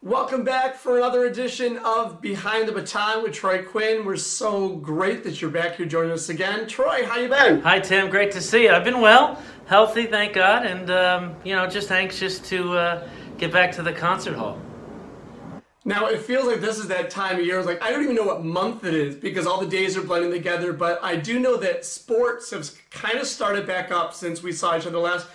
Welcome back for another edition of Behind the Baton with Troy Quinn. We're so great that you're back here joining us again. Troy, how you been? Hi, Tim. Great to see you. I've been well, healthy, thank God, and just anxious to get back to the concert hall. Now, it feels like this is that time of year. It's like, I don't even know what month it is because all the days are blending together, but I do know that sports have kind of started back up since we saw each other last.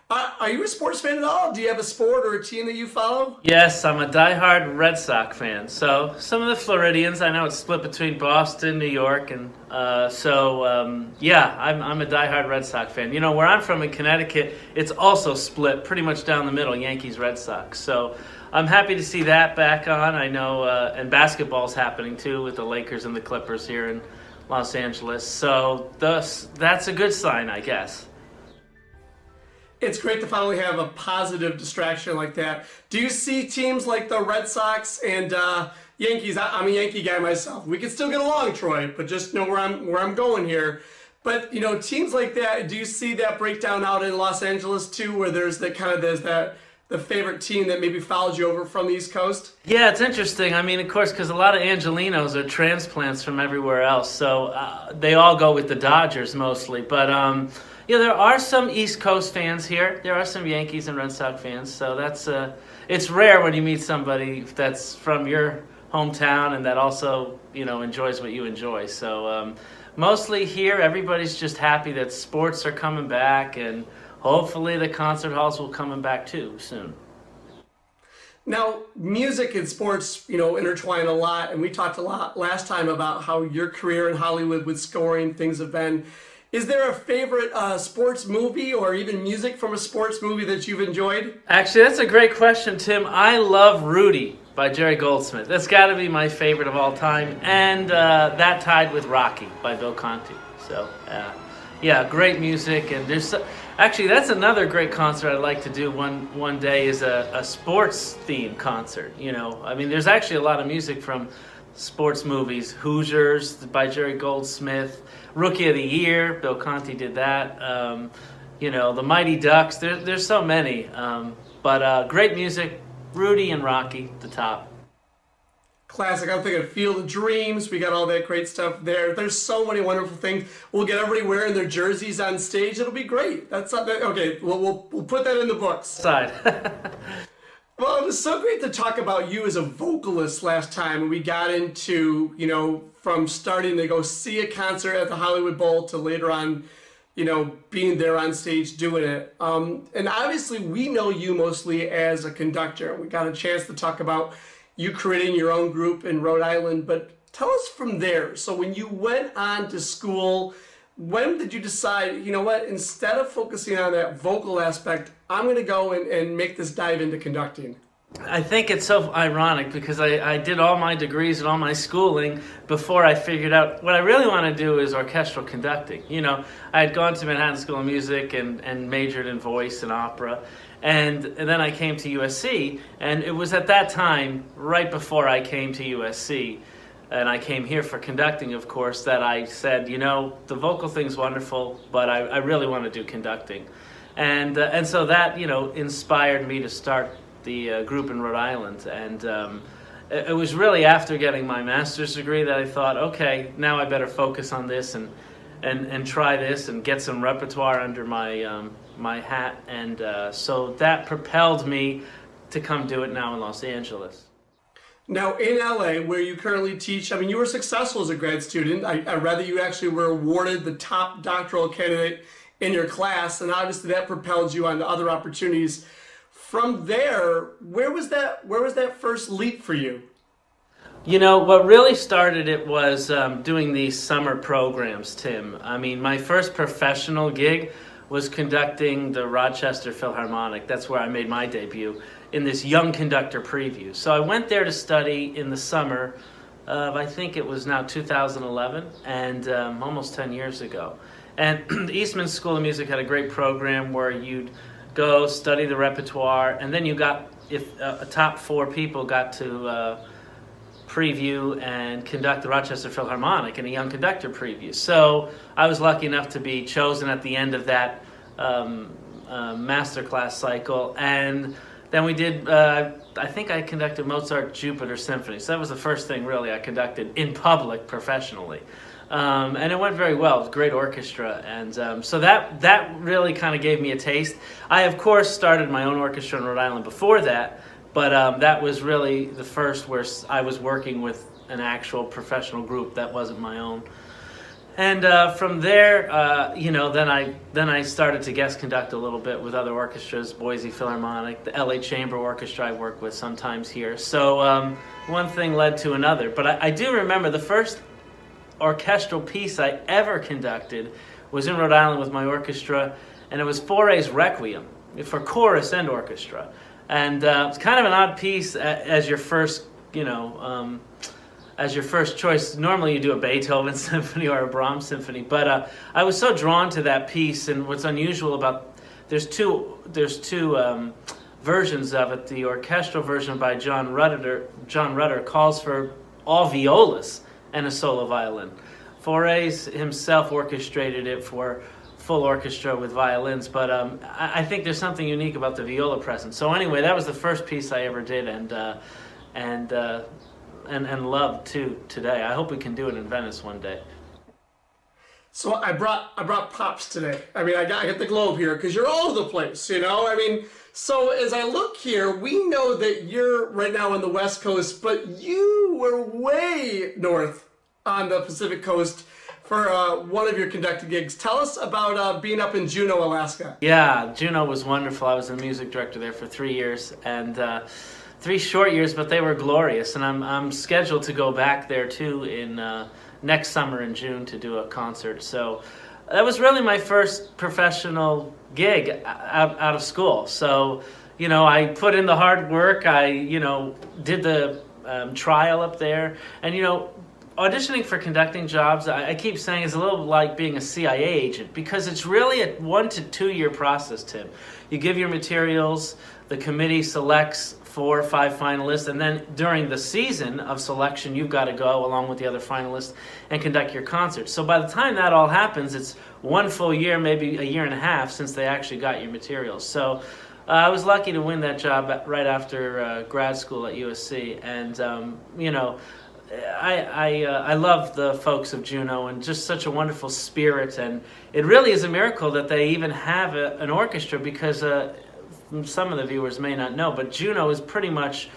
Are you a sports fan at all? Do you have a sport or a team that you follow? Yes, I'm a diehard Red Sox fan. So some of the Floridians, I know it's split between Boston, New York, and I'm a diehard Red Sox fan. You know, where I'm from in Connecticut, it's also split pretty much down the middle, Yankees, Red Sox. So I'm happy to see that back on. I know, and basketball's happening too with the Lakers and the Clippers here in Los Angeles. So that's a good sign, I guess. It's great to finally have a positive distraction like that. Do you see teams like the Red Sox and Yankees? I'm a Yankee guy myself. We can still get along, Troy, but just know where I'm going here. But teams like that. Do you see that breakdown out in Los Angeles too, where there's the favorite team that maybe follows you over from the East Coast? Yeah, it's interesting. I mean, of course, because a lot of Angelinos are transplants from everywhere else, so they all go with the Dodgers mostly. But there are some East Coast fans here. There are some Yankees and Red Sox fans, so it's rare when you meet somebody that's from your hometown and that also enjoys what you enjoy. So mostly here, everybody's just happy that sports are coming back, and hopefully the concert halls will coming back too soon. Now, music and sports, intertwine a lot, and we talked a lot last time about how your career in Hollywood with scoring things have been. Is there a favorite sports movie or even music from a sports movie that you've enjoyed? Actually, that's a great question, Tim. I love Rudy by Jerry Goldsmith. That's got to be my favorite of all time, and that tied with Rocky by Bill Conti. So, great music, and actually that's another great concert I'd like to do one day is a sports themed concert. I mean, there's actually a lot of music from sports movies. Hoosiers by Jerry Goldsmith, Rookie of the Year, Bill Conti did that. The Mighty Ducks. There's so many, but great music. Rudy and Rocky, the top. Classic. I'm thinking Field of Dreams. We got all that great stuff there. There's so many wonderful things. We'll get everybody wearing their jerseys on stage. It'll be great. That's something. Okay, we'll put that in the books. Side. Well, it was so great to talk about you as a vocalist last time. We got into, from starting to go see a concert at the Hollywood Bowl to later on, being there on stage doing it. And obviously we know you mostly as a conductor. We got a chance to talk about you creating your own group in Rhode Island, but tell us from there. So when you went on to school, when did you decide, instead of focusing on that vocal aspect, I'm going to go and make this dive into conducting? I think it's so ironic because I did all my degrees and all my schooling before I figured out what I really want to do is orchestral conducting. I had gone to Manhattan School of Music and majored in voice and opera. And then I came to USC, and it was at that time, right before I came to USC, and I came here for conducting, of course, that I said, the vocal thing's wonderful, but I really want to do conducting. And so that, inspired me to start the group in Rhode Island. And it was really after getting my master's degree that I thought, okay, now I better focus on this and try this and get some repertoire under my hat. And so that propelled me to come do it now in Los Angeles. Now, in LA, where you currently teach, I mean, you were successful as a grad student. I read that you actually were awarded the top doctoral candidate in your class, and obviously that propelled you onto other opportunities. From there, where was that first leap for you? What really started it was doing these summer programs, Tim. I mean, my first professional gig was conducting the Rochester Philharmonic. That's where I made my debut in this young conductor preview. So I went there to study in the summer of, I think it was now 2011, and almost 10 years ago. And the Eastman School of Music had a great program where you'd go study the repertoire, and then if a top 4 people got to preview and conduct the Rochester Philharmonic in a young conductor preview. So I was lucky enough to be chosen at the end of that masterclass cycle, and Then we did, I think I conducted Mozart Jupiter Symphony. So that was the first thing really I conducted in public professionally. And it went very well. It was a great orchestra. And so that really kind of gave me a taste. I, of course, started my own orchestra in Rhode Island before that. But that was really the first where I was working with an actual professional group that wasn't my own. And from there, then I started to guest conduct a little bit with other orchestras, Boise Philharmonic, the LA Chamber Orchestra I work with sometimes here. So one thing led to another. But I do remember the first orchestral piece I ever conducted was in Rhode Island with my orchestra, and it was Foray's Requiem for chorus and orchestra. And it's kind of an odd piece as your first, as your first choice. Normally you do a Beethoven symphony or a Brahms symphony, but I was so drawn to that piece. And what's unusual about there's two versions of it. The orchestral version by John Rutter calls for all violas and a solo violin. Foray himself orchestrated it for full orchestra with violins, but I think there's something unique about the viola presence. So anyway, that was the first piece I ever did, and love too today. I hope we can do it in Venice one day. So I brought pops today. I mean, I got the globe here because you're all over the place, you know? I mean, so as I look here, we know that you're right now on the West Coast, but you were way north on the Pacific Coast for one of your conducted gigs. Tell us about being up in Juneau, Alaska. Yeah, Juneau was wonderful. I was the music director there for 3 years, and 3 short years, but they were glorious. And I'm scheduled to go back there too in next summer in June to do a concert. So that was really my first professional gig out of school. So, I put in the hard work. I, did the trial up there, and auditioning for conducting jobs, I keep saying, is a little like being a CIA agent, because it's really a 1 to 2 year process, Tim. You give your materials, the committee selects 4 or 5 finalists, and then during the season of selection, you've got to go along with the other finalists and conduct your concert. So by the time that all happens, it's 1 full year, maybe a year and a half since they actually got your materials. So I was lucky to win that job right after grad school at USC, and I love the folks of Juneau, and just such a wonderful spirit. And it really is a miracle that they even have an orchestra, because some of the viewers may not know, but Juneau is pretty much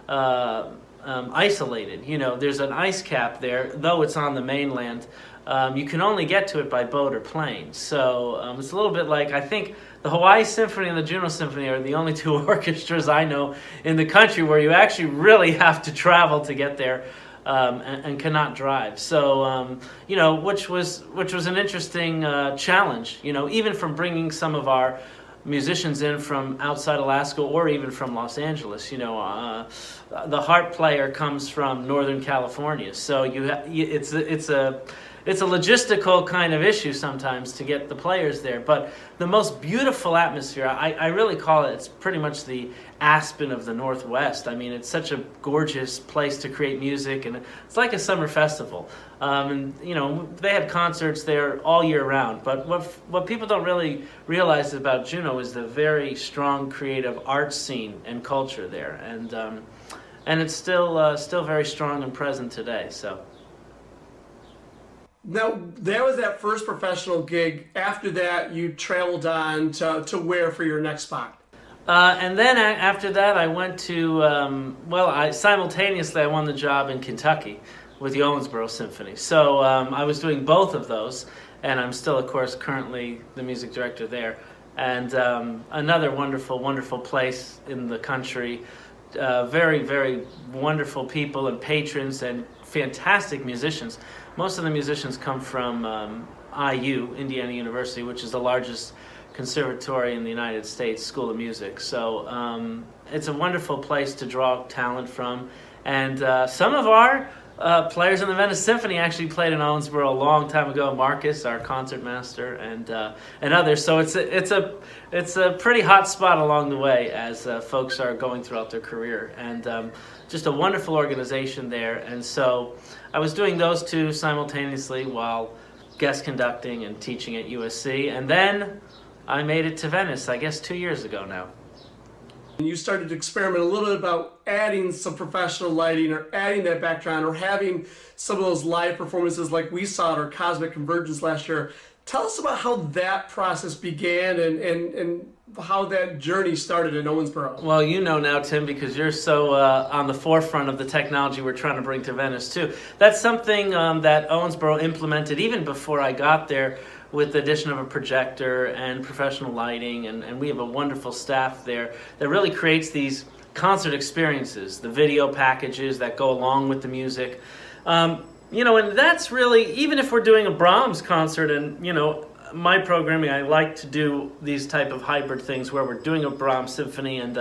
isolated. There's an ice cap there, though it's on the mainland. You can only get to it by boat or plane. So it's a little bit like, I think the Hawaii Symphony and the Juneau Symphony are the only 2 orchestras I know in the country where you actually really have to travel to get there. And cannot drive. So, which was an interesting challenge, even from bringing some of our musicians in from outside Alaska or even from Los Angeles. The harp player comes from Northern California, so it's a logistical kind of issue sometimes to get the players there. But the most beautiful atmosphere, I really call it, it's pretty much the Aspen of the Northwest. I mean, it's such a gorgeous place to create music, and it's like a summer festival. And they had concerts there all year round. But what people don't really realize about Juneau is the very strong creative arts scene and culture there, and it's still very strong and present today. So. Now, that was that first professional gig. After that, you traveled on to where for your next spot? And then after that, I went to, simultaneously I won the job in Kentucky with the Owensboro Symphony. So I was doing both of those, and I'm still, of course, currently the music director there. And another wonderful, wonderful place in the country. Very, very wonderful people and patrons and fantastic musicians. Most of the musicians come from IU, Indiana University, which is the largest conservatory in the United States, School of Music. So it's a wonderful place to draw talent from. And some of our players in the Venice Symphony actually played in Owensboro a long time ago. Marcus, our concertmaster, and others. So it's a pretty hot spot along the way as folks are going throughout their career. And just a wonderful organization there. And so I was doing those 2 simultaneously while guest conducting and teaching at USC. And then I made it to Venice, I guess 2 years ago now. You started to experiment a little bit about adding some professional lighting or adding that background or having some of those live performances like we saw at our Cosmic Convergence last year. Tell us about how that process began and how that journey started in Owensboro. Well, you know now, Tim, because you're so on the forefront of the technology we're trying to bring to Venice, too. That's something that Owensboro implemented even before I got there, with the addition of a projector and professional lighting, and we have a wonderful staff there that really creates these concert experiences, the video packages that go along with the music. You know, and that's really, even if we're doing a Brahms concert, and, you know, my programming, I like to do these type of hybrid things where we're doing a Brahms symphony and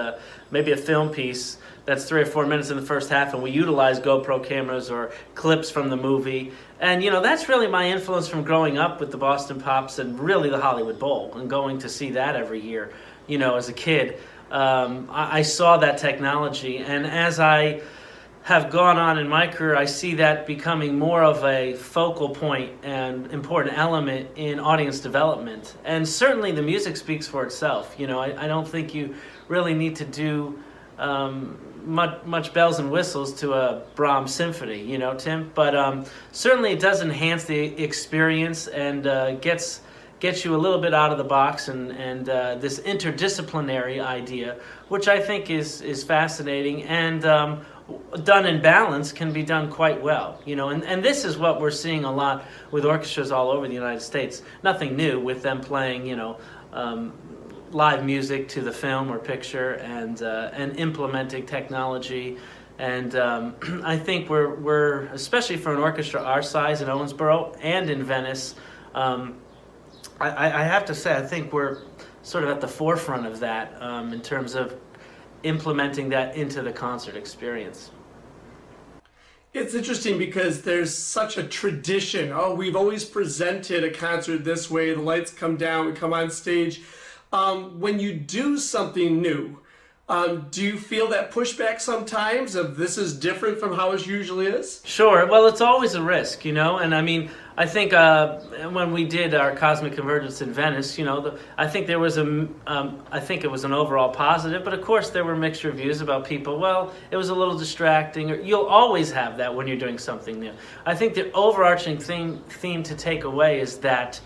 maybe a film piece that's 3 or 4 minutes in the first half, and we utilize GoPro cameras or clips from the movie. And, you know, that's really my influence from growing up with the Boston Pops and really the Hollywood Bowl and going to see that every year, you know, as a kid. I saw that technology, and as I have gone on in my career, I see that becoming more of a focal point and important element in audience development. And certainly the music speaks for itself. You know, I don't think you really need to do much bells and whistles to a Brahms symphony, you know, Tim. But certainly it does enhance the experience and gets you a little bit out of the box and this interdisciplinary idea, which I think is fascinating and done in balance can be done quite well, you know, and this is what we're seeing a lot with orchestras all over the United States. Nothing new with them playing, you know, live music to the film or picture and implementing technology. And I think we're especially for an orchestra our size in Owensboro and in Venice, I have to say I think we're sort of at the forefront of that in terms of implementing that into the concert experience. It's interesting because there's such a tradition. Oh, we've always presented a concert this way. The lights come down, we come on stage. When you do something new, do you feel that pushback sometimes of this is different from how it usually is? Sure. Well, it's always a risk, you know, and I mean, I think when we did our Cosmic Convergence in Venice, you know, I think there was I think it was an overall positive, but of course there were mixed reviews about people. Well, it was a little distracting. Or you'll always have that when you're doing something new. I think the overarching theme to take away is that,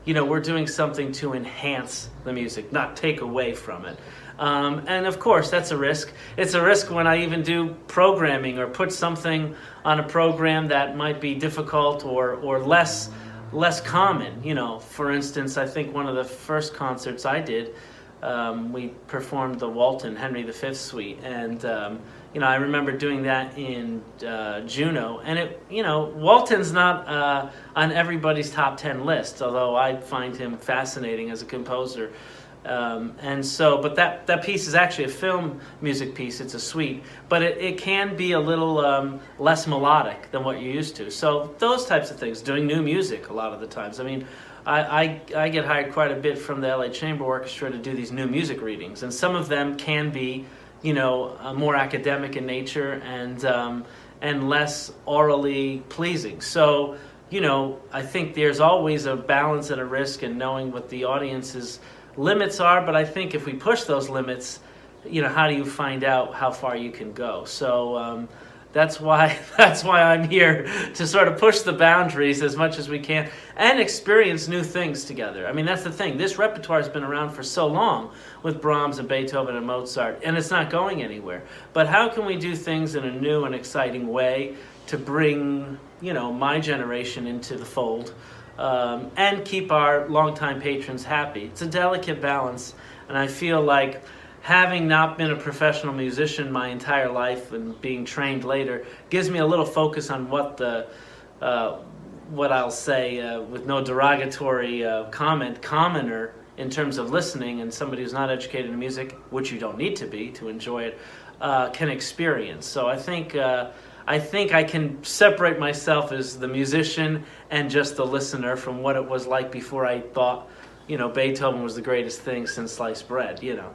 you know, we're doing something to enhance the music, not take away from it. And of course, that's a risk. It's a risk when I even do programming or put something on a program that might be difficult or less common. You know, for instance, I think one of the first concerts I did, we performed the Walton Henry V Suite, and you know, I remember doing that in Juneau, and it, you know, Walton's not on everybody's top 10 list, although I find him fascinating as a composer. And so, but that piece is actually a film music piece. It's a suite, but it can be a little less melodic than what you're used to. So those types of things, doing new music a lot of the times. I mean, I get hired quite a bit from the LA Chamber Orchestra to do these new music readings, and some of them can be, you know, more academic in nature and less orally pleasing. So, you know, I think there's always a balance and a risk in knowing what the audience's limits are, but I think if we push those limits, you know, how do you find out how far you can go? So that's why I'm here to sort of push the boundaries as much as we can and experience new things together. I mean, that's the thing. This repertoire has been around for so long with Brahms and Beethoven and Mozart, and it's not going anywhere. But how can we do things in a new and exciting way to bring, you know, my generation into the fold? And keep our longtime patrons happy. It's a delicate balance, and I feel like having not been a professional musician my entire life and being trained later gives me a little focus on what I'll say with no derogatory comment, commoner in terms of listening and somebody who's not educated in music, which you don't need to be to enjoy it, can experience. So I think I can separate myself as the musician and just the listener from what it was like before I thought, you know, Beethoven was the greatest thing since sliced bread, you know.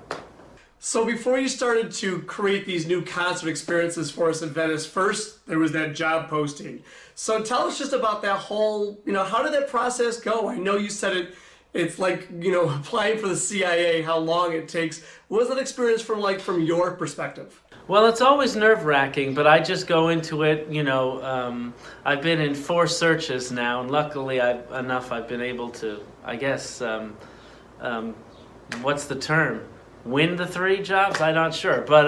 So before you started to create these new concert experiences for us in Venice, first there was that job posting. So tell us just about that whole, you know, how did that process go? I know you said it It's like, applying for the CIA, how long it takes. What was that experience from your perspective? Well, it's always nerve-wracking, but I just go into it, I've been in 4 searches now, and luckily I've been able to, I guess, what's the term? Win the 3 jobs? I'm not sure, but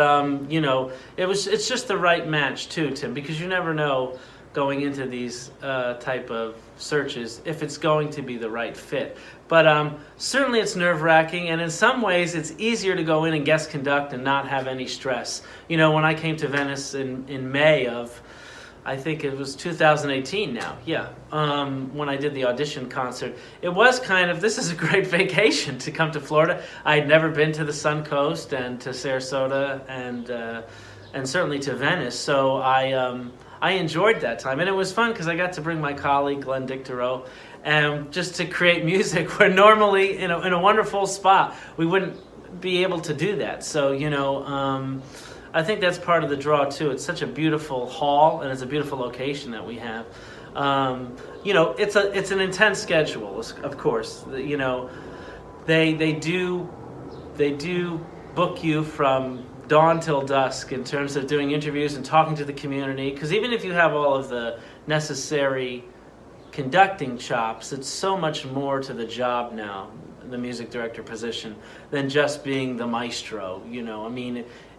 it's just the right match too, Tim, because you never know going into these type of searches if it's going to be the right fit. But certainly it's nerve-wracking, and in some ways it's easier to go in and guest conduct and not have any stress. When I came to Venice in May of, I think it was 2018 now, yeah, when I did the audition concert, it was this is a great vacation to come to Florida. I had never been to the Sun Coast and to Sarasota and certainly to Venice, so I enjoyed that time, and it was fun because I got to bring my colleague Glenn Dicterow, and just to create music where normally in a wonderful spot we wouldn't be able to do that. So I think that's part of the draw too. It's such a beautiful hall, and it's a beautiful location that we have. It's an intense schedule, of course. They do book you from dawn till dusk in terms of doing interviews and talking to the community. Because even if you have all of the necessary conducting chops, it's so much more to the job now, the music director position, than just being the maestro.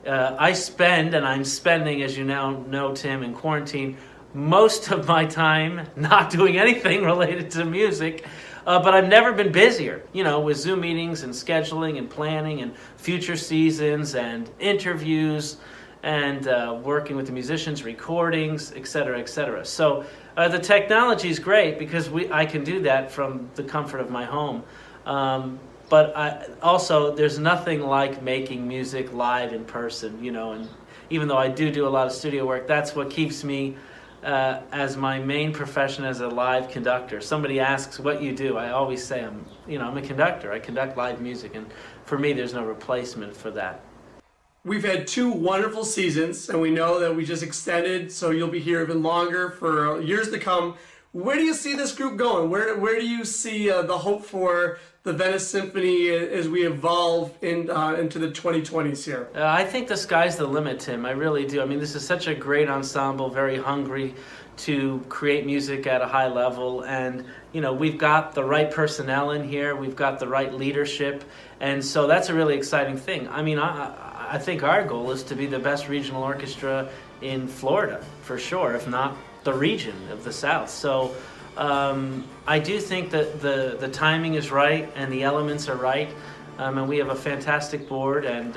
I'm spending, as you now know, Tim, in quarantine, most of my time not doing anything related to music, but I've never been busier, with Zoom meetings and scheduling and planning and future seasons and interviews and working with the musicians, recordings, et cetera, et cetera. So the technology is great because I can do that from the comfort of my home. But there's nothing like making music live in person, and even though I do a lot of studio work, that's what keeps me as my main profession as a live conductor. Somebody asks what you do, I always say I'm a conductor. I conduct live music, and for me there's no replacement for that. We've had 2 wonderful seasons, and we know that we just extended, so you'll be here even longer for years to come. Where do you see this group going? Where do you see the hope for the Venice Symphony as we evolve into the 2020s here? I think the sky's the limit, Tim. I really do. This is such a great ensemble, very hungry to create music at a high level, and we've got the right personnel in here, we've got the right leadership, and so that's a really exciting thing. I think our goal is to be the best regional orchestra in Florida, for sure, if not the region of the South. So I do think that the timing is right and the elements are right, and we have a fantastic board and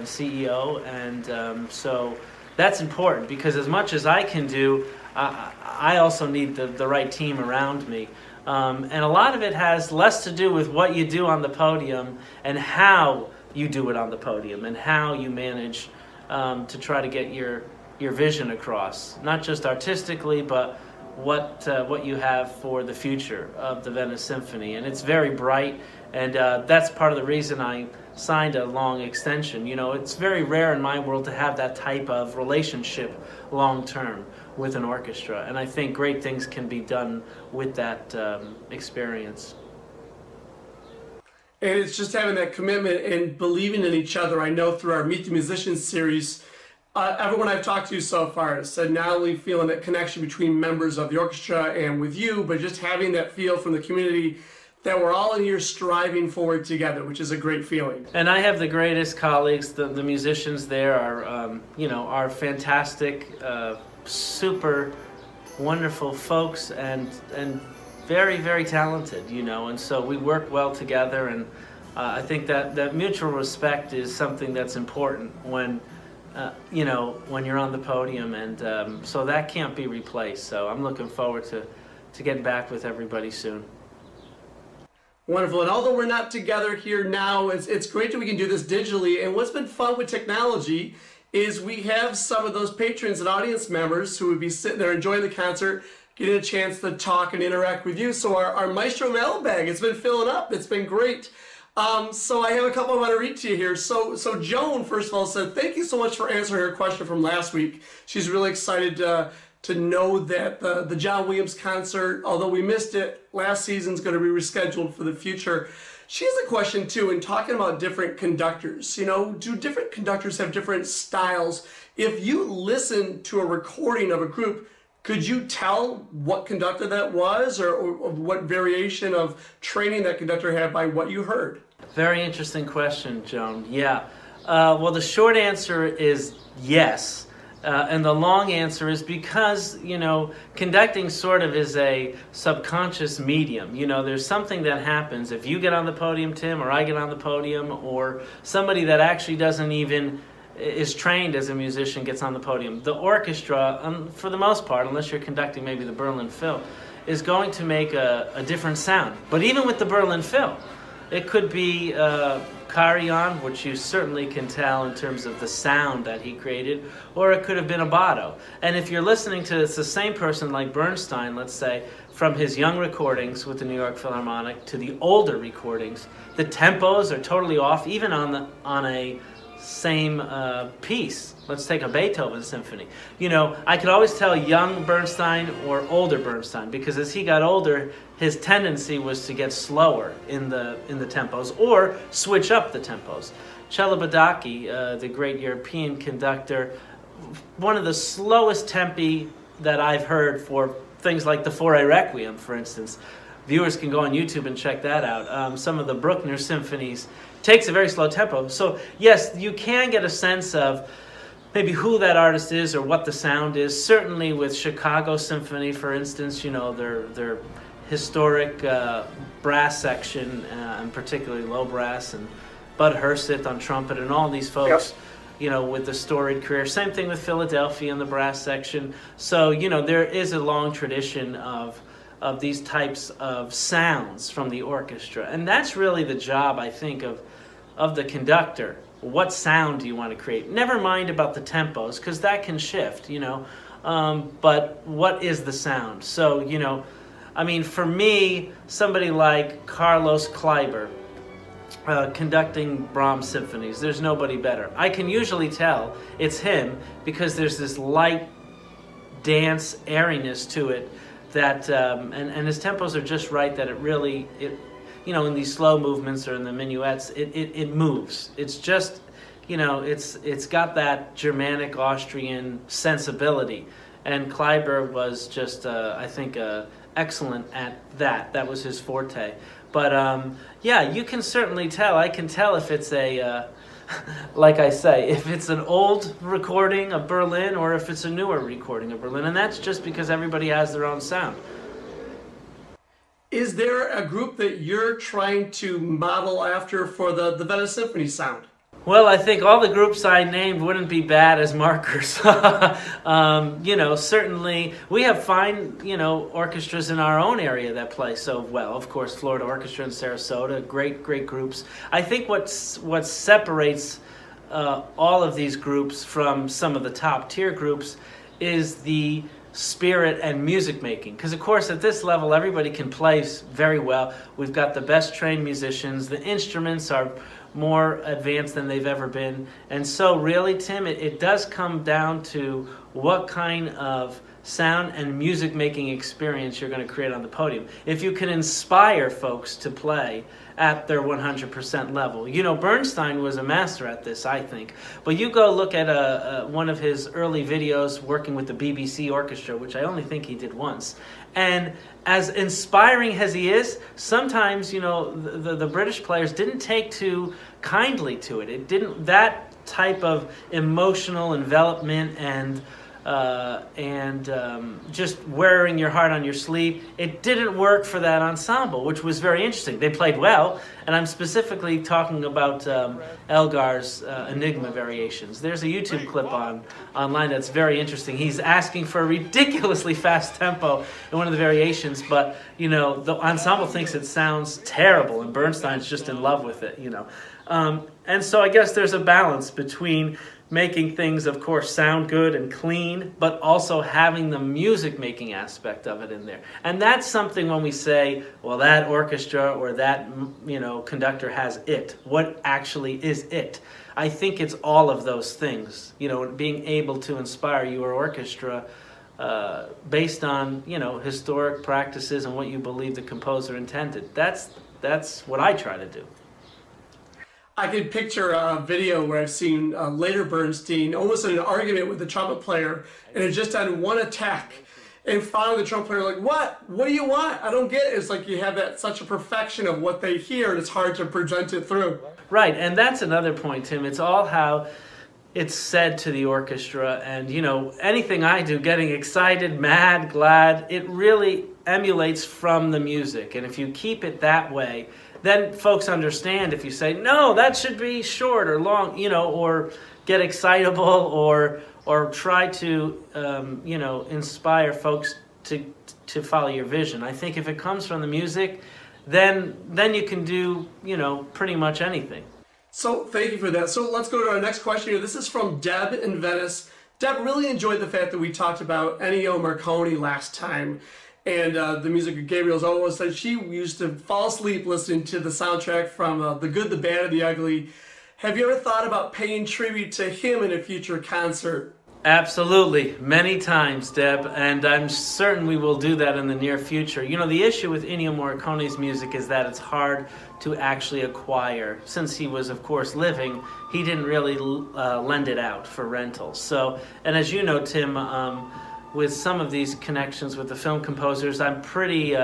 CEO, and so that's important, because as much as I can do, I also need the right team around me. And a lot of it has less to do with what you do on the podium and how you do it on the podium and how you manage to try to get your vision across, not just artistically, but what you have for the future of the Venice Symphony. And it's very bright, and that's part of the reason I signed a long extension. It's very rare in my world to have that type of relationship long term with an orchestra, and I think great things can be done with that experience. And it's just having that commitment and believing in each other. I know through our Meet the Musicians series, everyone I've talked to so far has said not only feeling that connection between members of the orchestra and with you, but just having that feel from the community that we're all in here striving forward together, which is a great feeling. And I have the greatest colleagues. The musicians there are fantastic, super wonderful folks, and very, very talented, and so we work well together, and I think that mutual respect is something that's important when you're on the podium, and so that can't be replaced. So I'm looking forward to getting back with everybody soon. Wonderful. And although we're not together here now, it's great that we can do this digitally. And what's been fun with technology is we have some of those patrons and audience members who would be sitting there enjoying the concert, getting a chance to talk and interact with you. So our Maestro Mailbag, it's been filling up. It's been great. So I have a couple I want to read to you here. So Joan, first of all, said, thank you so much for answering her question from last week. She's really excited to know that the John Williams concert, although we missed it last season, is going to be rescheduled for the future. She has a question too, in talking about different conductors. You know, do different conductors have different styles? If you listen to a recording of a group, could you tell what conductor that was, or what variation of training that conductor had by what you heard? Very interesting question, Joan. Yeah. Well, the short answer is yes. And the long answer is because, you know, conducting sort of is a subconscious medium. You know, there's something that happens if you get on the podium, Tim, or I get on the podium, or somebody that actually doesn't even is trained as a musician gets on the podium. The orchestra, for the most part, unless you're conducting maybe the Berlin Phil, is going to make a different sound. But even with the Berlin Phil, it could be Carillon, which you certainly can tell in terms of the sound that he created, or it could have been a Baton. And if you're listening to it's the same person like Bernstein, let's say, from his young recordings with the New York Philharmonic to the older recordings, the tempos are totally off, even on a same piece. Let's take a Beethoven symphony. You know, I could always tell young Bernstein or older Bernstein, because as he got older, his tendency was to get slower in the tempos or switch up the tempos. Celibidache, the great European conductor, one of the slowest tempi that I've heard for things like the Foray Requiem, for instance. Viewers can go on YouTube and check that out. Some of the Bruckner symphonies takes a very slow tempo. So yes, you can get a sense of maybe who that artist is or what the sound is. Certainly with Chicago Symphony, for instance, you know, their historic brass section, and particularly low brass, and Bud Herseth on trumpet, and all these folks, you know, with the storied career. Same thing with Philadelphia and the brass section. So, you know, there is a long tradition of these types of sounds from the orchestra. And that's really the job, I think, of the conductor. What sound do you want to create? Never mind about the tempos, because that can shift, you know. But what is the sound? So, you know, I mean, for me, somebody like Carlos Kleiber, conducting Brahms symphonies, there's nobody better. I can usually tell it's him because there's this light dance airiness to it that, and his tempos are just right that it you know, in these slow movements or in the minuets, it moves. It's just, you know, it's got that Germanic Austrian sensibility. And Kleiber was just, I think, excellent at that. That was his forte. But yeah, you can certainly tell. I can tell if it's a, like I say, if it's an old recording of Berlin or if it's a newer recording of Berlin. And that's just because everybody has their own sound. Is there a group that you're trying to model after for the Venice Symphony sound? Well, I think all the groups I named wouldn't be bad as markers. You know, certainly we have fine, you know, orchestras in our own area that play so well. Of course, Florida Orchestra in Sarasota, great groups. I think what separates all of these groups from some of the top tier groups is the spirit and music making, because of course at this level everybody can play very well. We've got the best trained musicians, the instruments are more advanced than they've ever been, and so really, Tim, it does come down to what kind of sound and music making experience you're going to create on the podium. If you can inspire folks to play at their 100% level. You know, Bernstein was a master at this, I think. But you go look at one of his early videos working with the BBC Orchestra, which I only think he did once. And as inspiring as he is, sometimes, you know, the British players didn't take too kindly to it. It didn't, that type of emotional envelopment and just wearing your heart on your sleeve, it didn't work for that ensemble, which was very interesting. They played well, and I'm specifically talking about Elgar's Enigma variations. There's a YouTube clip online that's very interesting. He's asking for a ridiculously fast tempo in one of the variations, but, you know, the ensemble thinks it sounds terrible, and Bernstein's just in love with it, you know. And so I guess there's a balance between making things, of course, sound good and clean, but also having the music-making aspect of it in there. And that's something when we say, well, that orchestra or that, you know, conductor has it. What actually is it? I think it's all of those things. You know, being able to inspire your orchestra based on, historic practices and what you believe the composer intended. That's what I try to do. I can picture a video where I've seen later Bernstein almost in an argument with the trumpet player, and it's just on one attack. And finally the trumpet player like, what do you want? I don't get it. It's like you have that such a perfection of what they hear, and it's hard to present it through. Right, and that's another point, Tim. It's all how it's said to the orchestra, and anything I do, getting excited, mad, glad, it really emulates from the music. And if you keep it that way, then folks understand. If you say, no, that should be short or long, or get excitable, or try to inspire folks to follow your vision. I think if it comes from the music, then you can do pretty much anything. So thank you for that. So let's go to our next question here. This is from Deb in Venice. Deb really enjoyed the fact that we talked about Ennio Morricone last time, and the music of Gabriel's Oboe. Said she used to fall asleep listening to the soundtrack from The Good, the Bad, and the Ugly. Have you ever thought about paying tribute to him in a future concert? Absolutely, many times, Deb, and I'm certain we will do that in the near future. The issue with Ennio Morricone's music is that it's hard to actually acquire. Since he was, of course, living, he didn't really lend it out for rental. So, and as you know, Tim, with some of these connections with the film composers, I'm pretty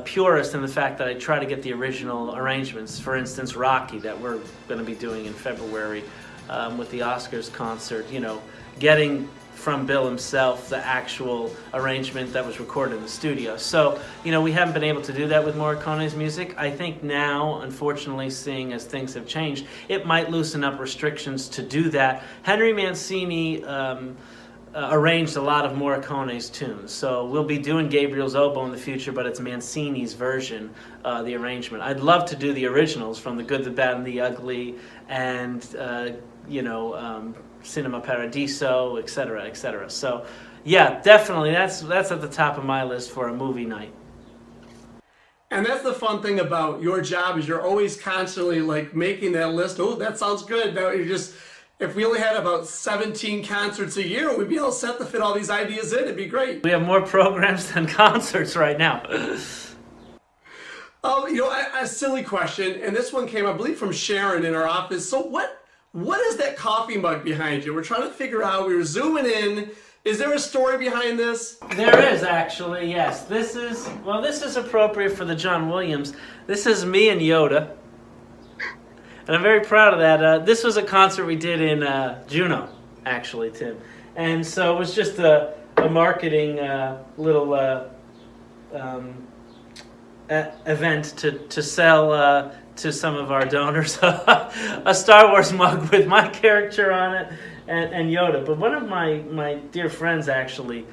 purist in the fact that I try to get the original arrangements. For instance, Rocky, that we're going to be doing in February with the Oscars concert, getting from Bill himself the actual arrangement that was recorded in the studio. So, we haven't been able to do that with Morricone's music. I think now, unfortunately, seeing as things have changed, it might loosen up restrictions to do that. Henry Mancini arranged a lot of Morricone's tunes. So we'll be doing Gabriel's Oboe in the future, but it's Mancini's version, the arrangement. I'd love to do the originals from The Good, the Bad, and the Ugly, and Cinema Paradiso, etc., etc. So, yeah, definitely, that's at the top of my list for a movie night. And that's the fun thing about your job, is you're always constantly making that list. Oh, that sounds good. Now if we only had about 17 concerts a year, we'd be all set to fit all these ideas in. It'd be great. We have more programs than concerts right now. A silly question, and this one came, I believe, from Sharon in our office. So what is that coffee mug behind you? We're trying to figure out, we were zooming in. Is there a story behind this? There is, actually, yes. This is appropriate for the John Williams. This is me and Yoda. And I'm very proud of that. This was a concert we did in Juneau, actually, Tim. And so it was just a marketing little event to sell to some of our donors a Star Wars mug with my character on it and Yoda. But one of my dear friends actually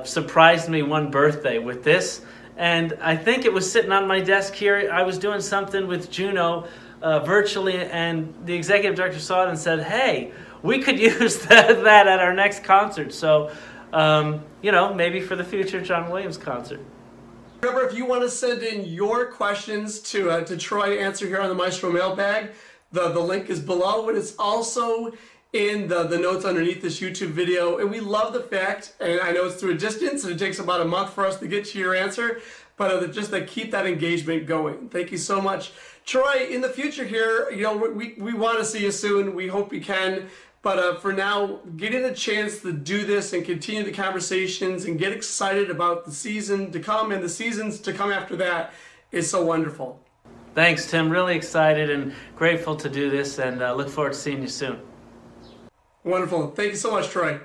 surprised me one birthday with this. And I think it was sitting on my desk here. I was doing something with Juneau virtually, and the executive director saw it and said, hey, we could use that at our next concert. So, maybe for the future John Williams concert. Remember, if you want to send in your questions to Troy to answer here on the Maestro Mailbag, the link is below, and it's also in the notes underneath this YouTube video. And we love the fact, and I know it's through a distance, and it takes about a month for us to get to your answer, but just to keep that engagement going. Thank you so much. Troy, in the future here, we want to see you soon. We hope we can. But for now, getting a chance to do this and continue the conversations and get excited about the season to come and the seasons to come after that is so wonderful. Thanks, Tim. Really excited and grateful to do this, and look forward to seeing you soon. Wonderful. Thank you so much, Troy.